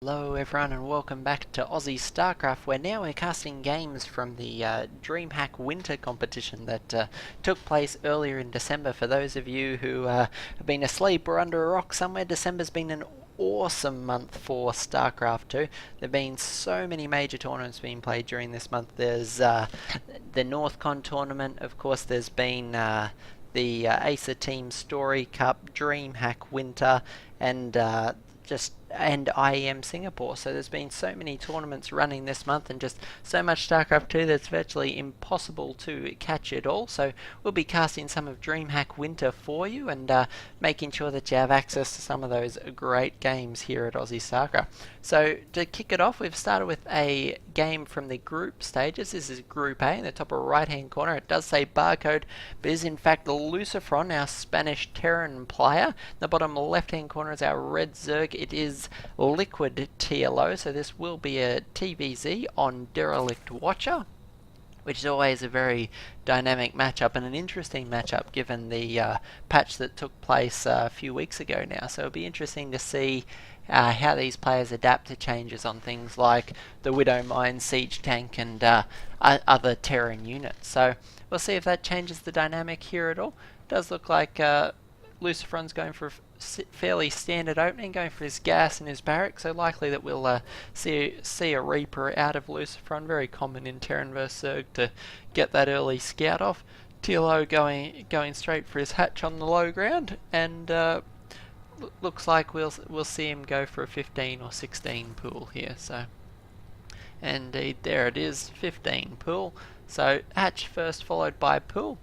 Hello everyone and welcome back to Aussie Starcraft, where now we're casting games from the Dreamhack Winter competition that took place earlier in December. For those of you who have been asleep or under a rock somewhere, December's been an awesome month for Starcraft 2. There have been so many major tournaments being played during this month. There's the NorthCon tournament, of course there's been the Acer Team Story Cup, Dreamhack Winter, and IEM Singapore. So there's been so many tournaments running this month and just so much StarCraft 2 that's virtually impossible to catch it all. So we'll be casting some of Dreamhack Winter for you and making sure that you have access to some of those great games here at Aussie StarCraft. So to kick it off, we've started with a game from the group stages. This is Group A in the top right hand corner. It does say barcode, but is in fact Lucifron, our Spanish Terran player. In the bottom left hand corner is our red Zerg. It is LiquidTLO, so this will be a TVZ on Derelict Watcher, which is always a very dynamic matchup and an interesting matchup given the patch that took place a few weeks ago now. So it'll be interesting to see how these players adapt to changes on things like the Widow Mine, Siege Tank, and other Terran units. So we'll see if that changes the dynamic here at all. It does look like Lucifron's going for a fairly standard opening, going for his gas and his barrack, so likely that we'll see a Reaper out of Lucifron. Very common in Terran vs Zerg to get that early scout off. TLO going straight for his hatch on the low ground, and looks like we'll see him go for a 15 or 16 pool here. So indeed, there it is, 15 pool. So hatch first, followed by pool.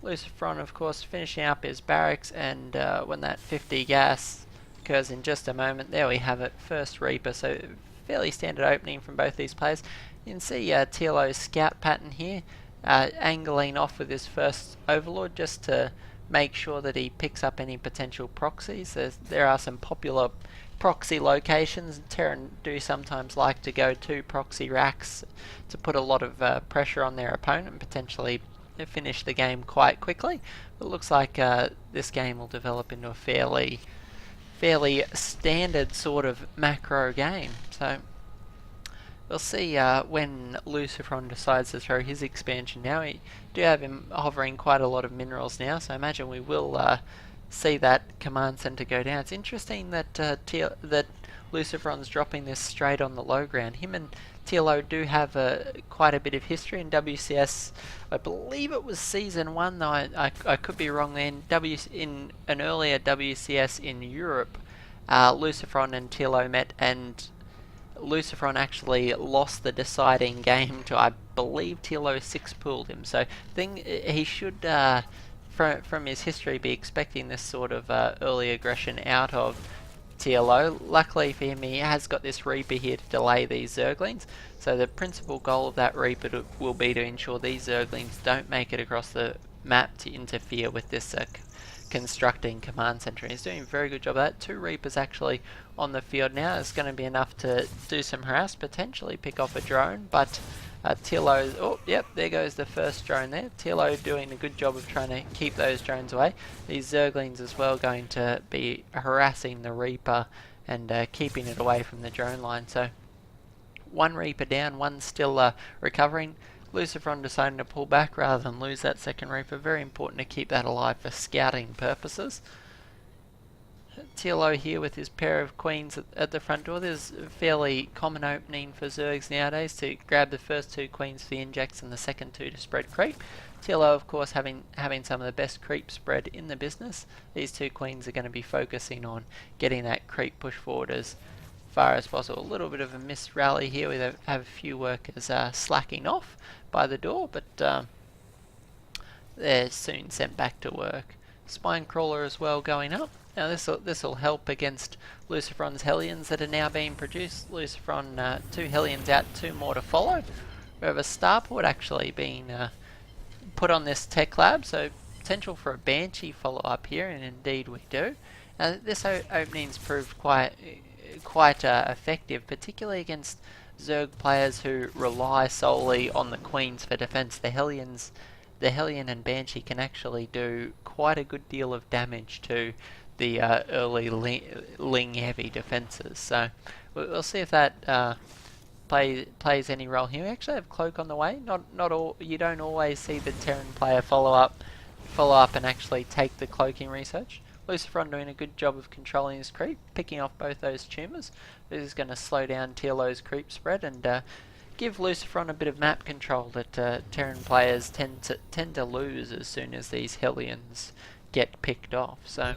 Lucifron, of course, finishing up his barracks, and when that 50 gas occurs in just a moment, there we have it, first Reaper. So fairly standard opening from both these players. You can see TLO's scout pattern here, angling off with his first Overlord just to make sure that he picks up any potential proxies. There are some popular proxy locations. Terran do sometimes like to go to proxy racks to put a lot of pressure on their opponent and potentially finish the game quite quickly. It looks like this game will develop into a fairly standard sort of macro game. So we'll see when Lucifron decides to throw his expansion now. We do have him hovering quite a lot of minerals now, so I imagine we will see that command center go down. It's interesting that that Lucifron's dropping this straight on the low ground. Him and TLO do have quite a bit of history in WCS. I believe it was Season 1, though I could be wrong then. In an earlier WCS in Europe, Lucifron and TLO met, and Lucifron actually lost the deciding game to, I believe, TLO 6-pooled him. So he should, from his history, be expecting this sort of early aggression out of TLO. Luckily for him, he has got this Reaper here to delay these Zerglings. So the principal goal of that Reaper will be to ensure these Zerglings don't make it across the map to interfere with this constructing command center. He's doing a very good job of that. 2 Reapers actually on the field now. It's going to be enough to do some harass, potentially pick off a drone, but TLO, oh yep, there goes the first drone there. TLO doing a good job of trying to keep those drones away. These Zerglings as well going to be harassing the Reaper and keeping it away from the drone line. So 1 Reaper down, 1 still recovering. Lucifron deciding to pull back rather than lose that second Reaper. Very important to keep that alive for scouting purposes. TLO here with his pair of queens at the front door. There's a fairly common opening for Zergs nowadays to grab the first 2 queens for the injects and the second 2 to spread creep. TLO, of course, having some of the best creep spread in the business. These 2 queens are going to be focusing on getting that creep push forward as far as possible. A little bit of a missed rally here. We have a few workers slacking off by the door, but they're soon sent back to work. Spine Crawler as well going up. Now this will help against Lucifron's Hellions that are now being produced. Lucifron 2 Hellions out, 2 more to follow. We have a Starport actually being put on this tech lab, so potential for a Banshee follow up here, and indeed we do. This opening's proved quite effective, particularly against Zerg players who rely solely on the queens for defense. The Hellion and Banshee can actually do quite a good deal of damage to the early Ling heavy defenses. So We'll see if that plays any role here. We actually have Cloak on the way. Not all. You don't always see the Terran player follow up and actually take the cloaking research. Lucifron doing a good job of controlling his creep, picking off both those tumours. This is going to slow down TLO's creep spread and give Lucifron a bit of map control that Terran players tend to lose as soon as these Hellions get picked off. So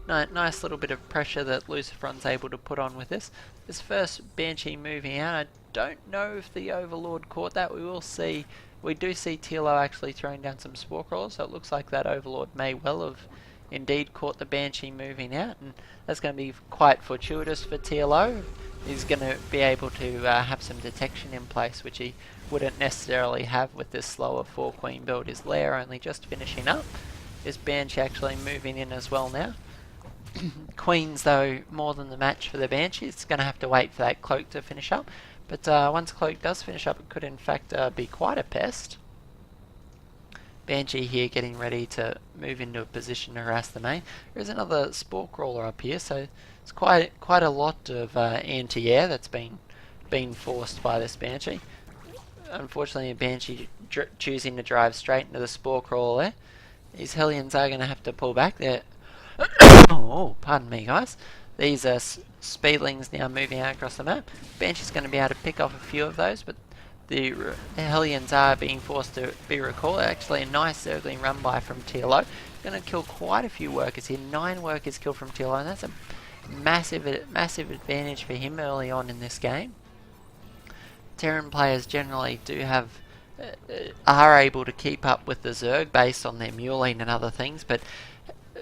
nice little bit of pressure that Lucifron's able to put on with this. This first Banshee moving out, I don't know if the Overlord caught that. We will see. We do see TLO actually throwing down some Spore Crawlers, so it looks like that Overlord may well have indeed caught the Banshee moving out, and that's going to be quite fortuitous for TLO. He's going to be able to have some detection in place, which he wouldn't necessarily have with this slower 4-Queen build. His lair only just finishing up. This Banshee actually moving in as well now. Queens, though, more than the match for the Banshee. It's going to have to wait for that Cloak to finish up. But once Cloak does finish up, it could in fact be quite a pest. Banshee here getting ready to move into a position to harass the main. There is another Spore Crawler up here, so it's quite a lot of anti-air that's been forced by this Banshee. Unfortunately, a Banshee choosing to drive straight into the Spore Crawler there. These Hellions are going to have to pull back there. Oh, pardon me, guys. These are Speedlings now moving out across the map. Banshee's going to be able to pick off a few of those, but the Hellions are being forced to be recalled. Actually, a nice Zergling run by from TLO. Going to kill quite a few workers here. 9 workers killed from TLO, and that's a massive advantage for him early on in this game. Terran players generally do have are able to keep up with the Zerg based on their muling and other things, but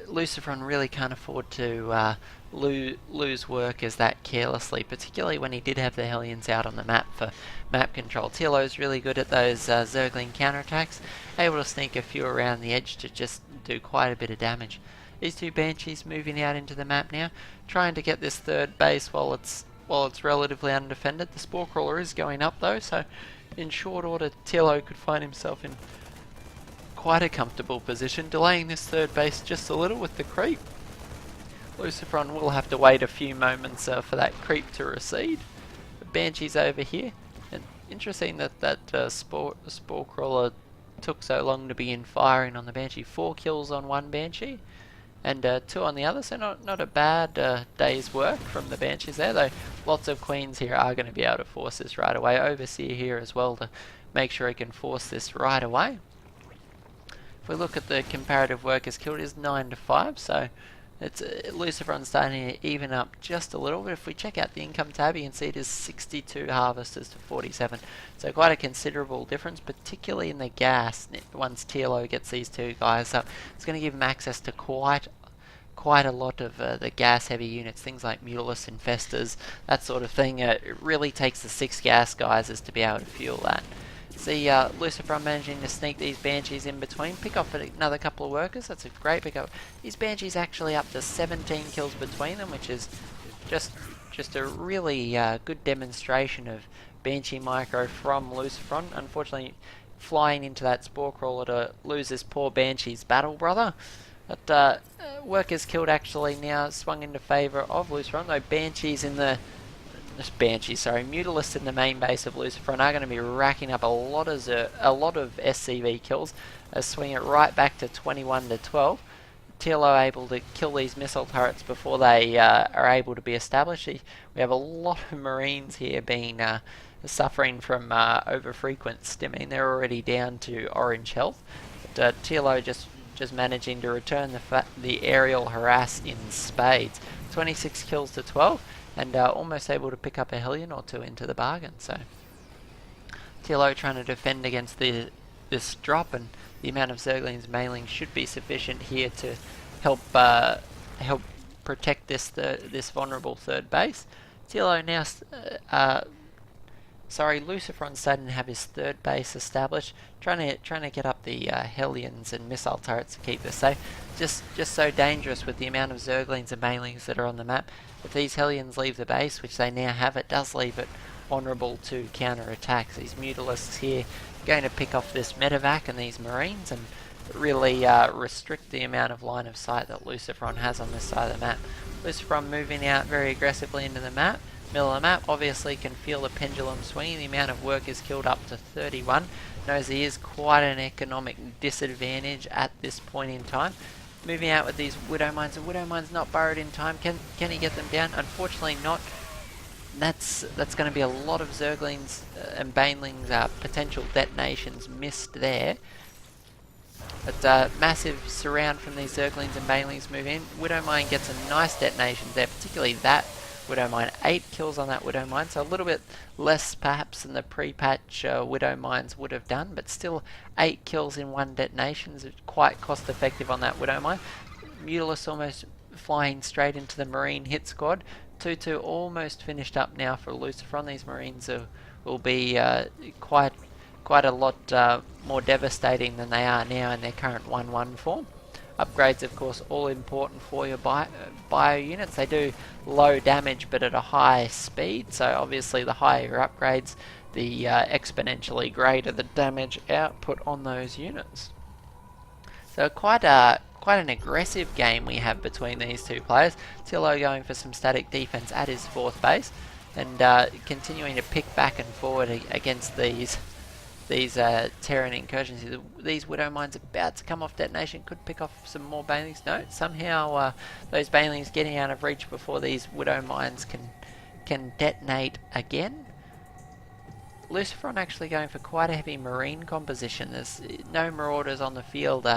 Lucifron really can't afford to lose workers that carelessly, particularly when he did have the Hellions out on the map for map control. TLO's really good at those Zergling counterattacks, able to sneak a few around the edge to just do quite a bit of damage. These two Banshees moving out into the map now, trying to get this third base while it's relatively undefended. The Spore Crawler is going up though, so in short order TLO could find himself in quite a comfortable position, delaying this third base just a little with the creep. Lucifron will have to wait a few moments for that creep to recede. The Banshee's over here, and interesting that Spore Crawler took so long to begin firing on the Banshee. 4 kills on one Banshee and 2 on the other, so not a bad day's work from the Banshees there, though lots of Queens here are going to be able to force this right away. Overseer here as well to make sure he can force this right away. If we look at the comparative workers killed, it is 9-5, so it's Lucifron starting to even up just a little bit. If we check out the income tab, you can see it is 62 harvesters to 47, so quite a considerable difference, particularly in the gas. Once TLO gets these two guys up, it's going to give them access to quite a lot of the gas heavy units, things like Mutalisk Infestors, that sort of thing. It really takes the 6 gas geysers to be able to fuel that. See Lucifron managing to sneak these Banshees in between, pick off another couple of workers. That's a great pickup. These Banshees actually up to 17 kills between them, which is just a really good demonstration of Banshee micro from Lucifron. Unfortunately, flying into that Spore Crawler to lose this poor Banshee's battle brother. But workers killed actually now swung into favour of Lucifron, though Mutalisks in the main base of Lucifron are going to be racking up a lot of SCV kills, swing it right back to 21-12. TLO able to kill these missile turrets before they are able to be established. We have a lot of Marines here being suffering from over-frequent stimming. They're already down to orange health, but TLO just managing to return the aerial harass in spades. 26 kills to 12. And almost able to pick up a Hellion or 2 into the bargain. So TLO trying to defend against this drop, and the amount of Zerglings mailing should be sufficient here to help protect this vulnerable third base. TLO now Lucifron's starting to have his third base established, trying to get up the Hellions and missile turrets to keep this safe. Just so dangerous with the amount of Zerglings and Mailings that are on the map. If these Hellions leave the base, which they now have, it does leave it vulnerable to counter attacks. These Mutalisks here are going to pick off this Medevac and these Marines, and really restrict the amount of line of sight that Lucifron has on this side of the map. Lucifron moving out very aggressively into the map. Middle of the map obviously can feel the pendulum swinging. The amount of work is killed up to 31. Knows he is quite an economic disadvantage at this point in time. Moving out with these Widow Mines. The Widow Mines not burrowed in time. Can he get them down? Unfortunately not. That's going to be a lot of Zerglings and Banelings potential detonations missed there. But massive surround from these Zerglings and Banelings move in. Widow Mine gets a nice detonation there, particularly that Widow Mine. 8 kills on that Widow Mine, so a little bit less perhaps than the pre-patch Widow Mines would have done, but still 8 kills in 1 detonation is quite cost effective on that Widow Mine. Mutalisk almost flying straight into the Marine hit squad. 2-2 almost finished up now for Lucifron. These Marines will be quite a lot more devastating than they are now in their current 1-1 form. Upgrades, of course, all important for your bio units. They do low damage but at a high speed, so obviously the higher your upgrades, the exponentially greater the damage output on those units. So quite an aggressive game we have between these two players. ZvT going for some static defense at his 4th base and continuing to pick back and forward against these Terran incursions. These Widow Mines about to come off detonation, could pick off some more Banelings. No, somehow those Banelings getting out of reach before these Widow Mines can detonate again. Lucifron actually going for quite a heavy Marine composition. There's no Marauders on the field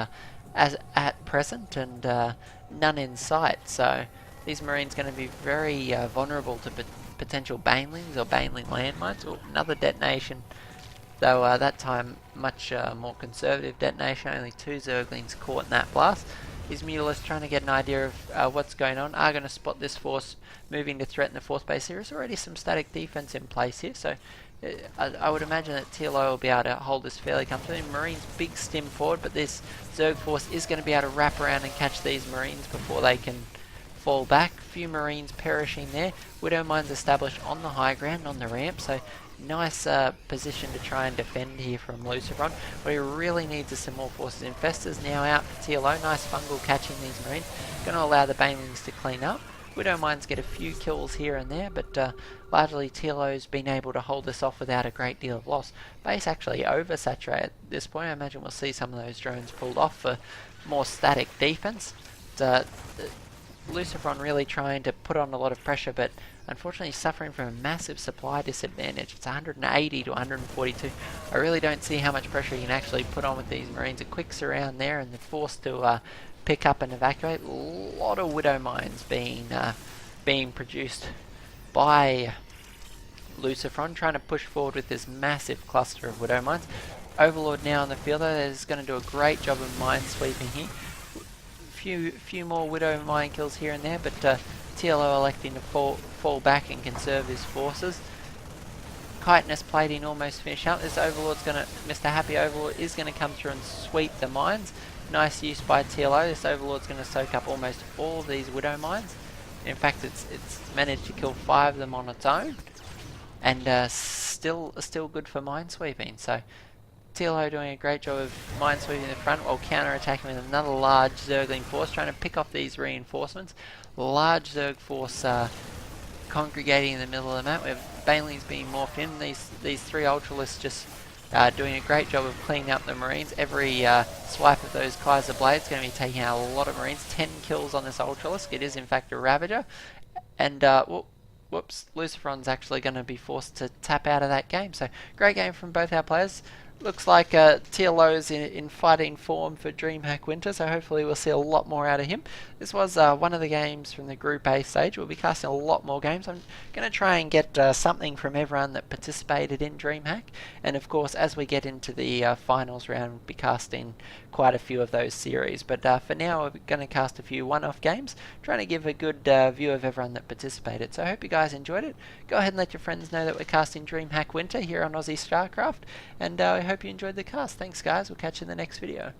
as at present, and none in sight, so these Marines going to be very vulnerable to potential Banelings or Baneling landmines. Or another detonation, though that time much more conservative detonation. Only 2 Zerglings caught in that blast. These Mutalists trying to get an idea of what's going on, are going to spot this force moving to threaten the 4th base. There is already some static defense in place here, so I would imagine that ZvT will be able to hold this fairly comfortably. Marines big stim forward, but this Zerg force is going to be able to wrap around and catch these Marines before they can fall back. Few Marines perishing there. Widow Mines established on the high ground, on the ramp, so nice position to try and defend here from Lucifron. What he really needs is some more forces. Infestors now out for ZvT. Nice fungal catching these Marines. Going to allow the Banelings to clean up. Widow Mines get a few kills here and there, but largely ZvT's been able to hold this off without a great deal of loss. Base actually oversaturated at this point. I imagine we'll see some of those drones pulled off for more static defense. Lucifron really trying to put on a lot of pressure, but unfortunately suffering from a massive supply disadvantage. It's 180 to 142. I really don't see how much pressure you can actually put on with these Marines. A quick surround there and they're forced to pick up and evacuate. A lot of Widow Mines being produced by Lucifron, trying to push forward with this massive cluster of Widow Mines. Overlord now on the field, though, is going to do a great job of mine sweeping here. Few more Widow Mine kills here and there, but ZvT electing to fall back and conserve his forces. Chitinous plating almost finished up. This Overlord's gonna, Mr. Happy Overlord is gonna come through and sweep the mines. Nice use by ZvT. This Overlord's gonna soak up almost all of these Widow Mines. In fact, it's managed to kill 5 of them on its own, and still good for minesweeping. So ZvT doing a great job of minesweeping in the front while counter-attacking with another large Zergling force, trying to pick off these reinforcements. Large Zerg force congregating in the middle of the map. We have Banelings being morphed in. These 3 Ultralisks just doing a great job of cleaning up the Marines. Every swipe of those Kaiser Blades is going to be taking out a lot of Marines. 10 kills on this Ultralisk. It is in fact a Ravager. And whoops, Lucifron's actually going to be forced to tap out of that game. So great game from both our players. Looks like ZvT's in fighting form for Dreamhack Winter, so hopefully we'll see a lot more out of him. This was one of the games from the Group A stage. We'll be casting a lot more games. I'm going to try and get something from everyone that participated in Dreamhack, and of course as we get into the finals round we'll be casting quite a few of those series. But for now we're going to cast a few one-off games, trying to give a good view of everyone that participated. So I hope you guys enjoyed it. Go ahead and let your friends know that we're casting Dreamhack Winter here on Aussie Starcraft, and I hope you enjoyed the cast. Thanks guys, we'll catch you in the next video.